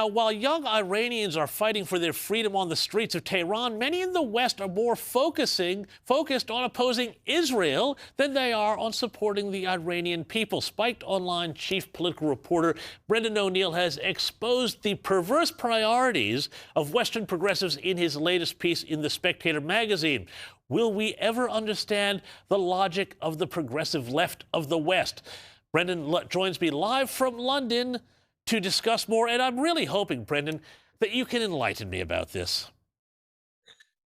Now, while young Iranians are fighting for their freedom on the streets of Tehran, many in the West are more focused on opposing Israel than they are on supporting the Iranian people. Spiked Online chief political reporter Brendan O'Neill has exposed the perverse priorities of Western progressives in his latest piece in The Spectator magazine. Will we ever understand the logic of the progressive left of the West? Brendan joins me live from London to discuss more, and I'm really hoping, Brendan, that you can enlighten me about this.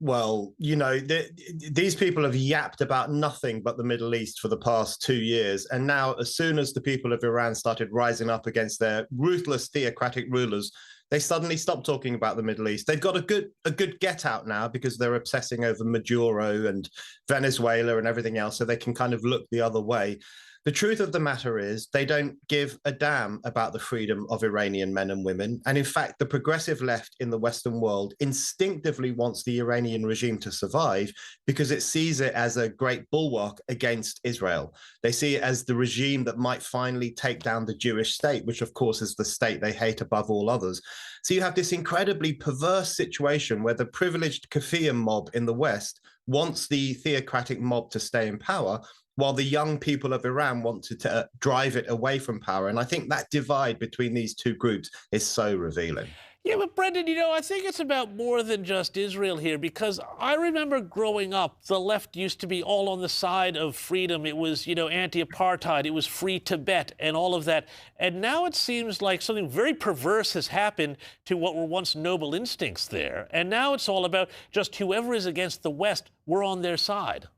Well, these people have yapped about nothing but the Middle East for the past 2 years. And now, as soon as the people of Iran started rising up against their ruthless theocratic rulers, they suddenly stopped talking about the Middle East. They've got a good get out now because they're obsessing over Maduro and Venezuela and everything else, so they can kind of look the other way. The truth of the matter is they don't give a damn about the freedom of Iranian men and women. And in fact, the progressive left in the Western world instinctively wants the Iranian regime to survive because it sees it as a great bulwark against Israel. They see it as the regime that might finally take down the Jewish state, which of course is the state they hate above all others. So you have this incredibly perverse situation where the privileged Kafian mob in the West wants the theocratic mob to stay in power, while the young people of Iran want to drive it away from power. And I think that divide between these two groups is so revealing. Yeah, but Brendan, I think it's about more than just Israel here, because I remember growing up, the left used to be all on the side of freedom. It was, anti-apartheid. It was free Tibet and all of that. And now it seems like something very perverse has happened to what were once noble instincts there. And now it's all about just whoever is against the West, we're on their side.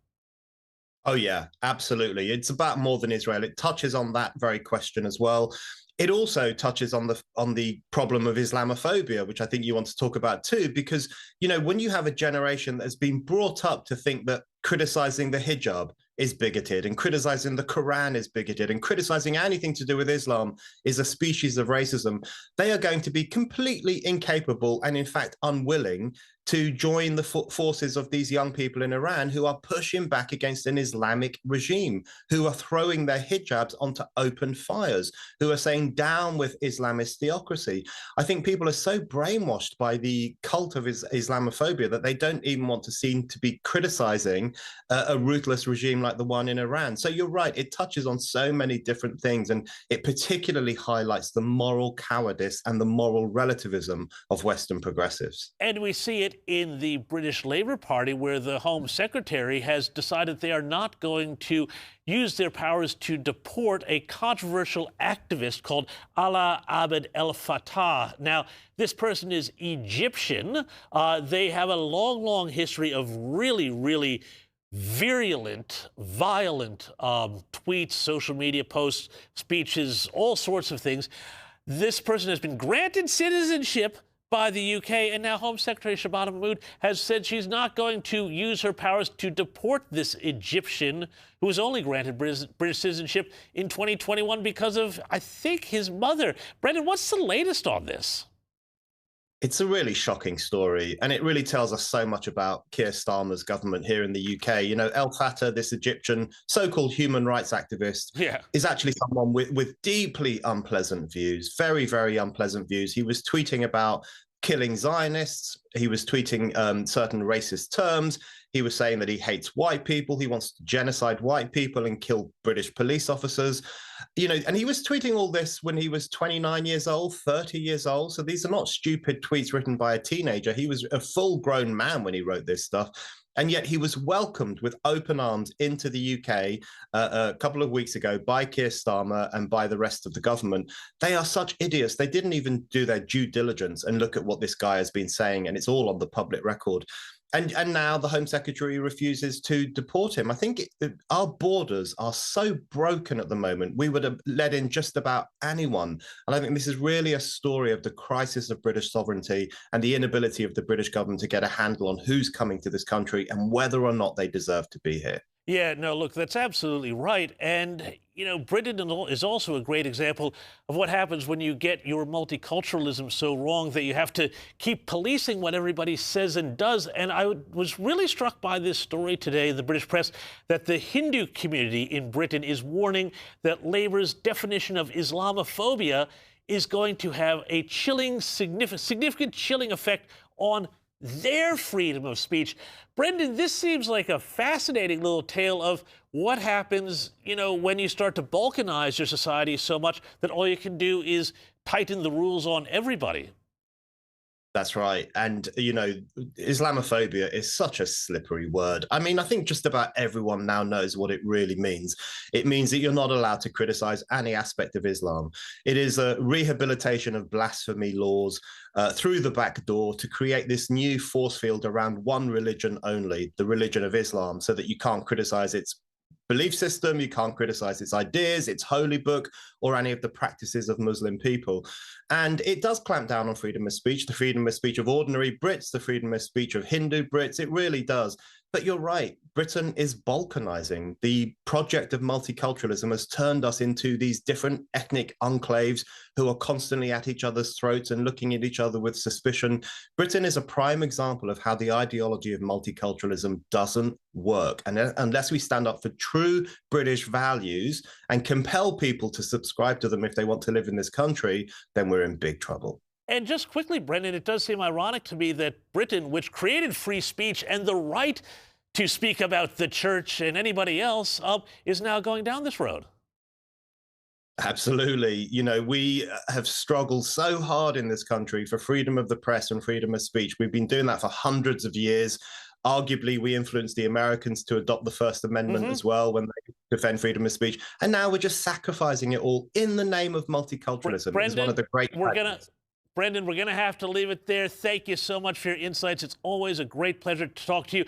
Oh, yeah, absolutely. It's about more than Israel. It touches on that very question as well. It also touches on the problem of Islamophobia, which I think you want to talk about too, because, when you have a generation that has been brought up to think that criticizing the hijab is bigoted and criticizing the Quran is bigoted and criticizing anything to do with Islam is a species of racism, they are going to be completely incapable and in fact unwilling to join the forces of these young people in Iran who are pushing back against an Islamic regime, who are throwing their hijabs onto open fires, who are saying down with Islamist theocracy. I think people are so brainwashed by the cult of Islamophobia that they don't even want to seem to be criticizing a ruthless regime like the one in Iran. So you're right, it touches on so many different things, and it particularly highlights the moral cowardice and the moral relativism of Western progressives. And we see it in the British Labour Party, where the Home Secretary has decided they are not going to use their powers to deport a controversial activist called Alaa Abd El Fattah. Now, this person is Egyptian. They have a long, long history of really, really virulent, violent tweets, social media posts, speeches, all sorts of things. This person has been granted citizenship by the UK, and now Home Secretary Shabana Mahmood has said she's not going to use her powers to deport this Egyptian who was only granted British citizenship in 2021 because of, I think, his mother. Brendan, what's the latest on this? It's a really shocking story, and it really tells us so much about Keir Starmer's government here in the UK. El Fattah, this Egyptian so-called human rights activist, is actually someone with deeply unpleasant views, very, very unpleasant views. He was tweeting about killing Zionists. He was tweeting certain racist terms. He was saying that he hates white people. He wants to genocide white people and kill British police officers. And he was tweeting all this when he was 29 years old, 30 years old. So these are not stupid tweets written by a teenager. He was a full-grown man when he wrote this stuff. And yet he was welcomed with open arms into the UK a couple of weeks ago by Keir Starmer and by the rest of the government. They are such idiots. They didn't even do their due diligence and look at what this guy has been saying, and it's all on the public record. And now the Home Secretary refuses to deport him. I think our borders are so broken at the moment. We would have let in just about anyone. And I think this is really a story of the crisis of British sovereignty and the inability of the British government to get a handle on who's coming to this country and whether or not they deserve to be here. Yeah, no, look, that's absolutely right. And, Britain is also a great example of what happens when you get your multiculturalism so wrong that you have to keep policing what everybody says and does. And I was really struck by this story today in the British press that the Hindu community in Britain is warning that Labour's definition of Islamophobia is going to have a chilling, significant chilling effect on their freedom of speech. Brendan, this seems like a fascinating little tale of what happens, when you start to balkanize your society so much that all you can do is tighten the rules on everybody. That's right. And, Islamophobia is such a slippery word. I mean, I think just about everyone now knows what it really means. It means that you're not allowed to criticize any aspect of Islam. It is a rehabilitation of blasphemy laws through the back door to create this new force field around one religion only, the religion of Islam, so that you can't criticize its belief system, you can't criticize its ideas, its holy book, or any of the practices of Muslim people. And it does clamp down on freedom of speech, the freedom of speech of ordinary Brits, the freedom of speech of Hindu Brits. It really does. But you're right, Britain is balkanizing. The project of multiculturalism has turned us into these different ethnic enclaves who are constantly at each other's throats and looking at each other with suspicion. Britain is a prime example of how the ideology of multiculturalism doesn't work. And unless we stand up for true British values and compel people to subscribe to them if they want to live in this country, then we're in big trouble. And just quickly, Brendan, it does seem ironic to me that Britain, which created free speech and the right to speak about the church and anybody else, is now going down this road. Absolutely. We have struggled so hard in this country for freedom of the press and freedom of speech. We've been doing that for hundreds of years. Arguably, we influenced the Americans to adopt the First Amendment as well when they defend freedom of speech. And now we're just sacrificing it all in the name of multiculturalism. Brendan, it's one of the great Brendan, we're going to have to leave it there. Thank you so much for your insights. It's always a great pleasure to talk to you.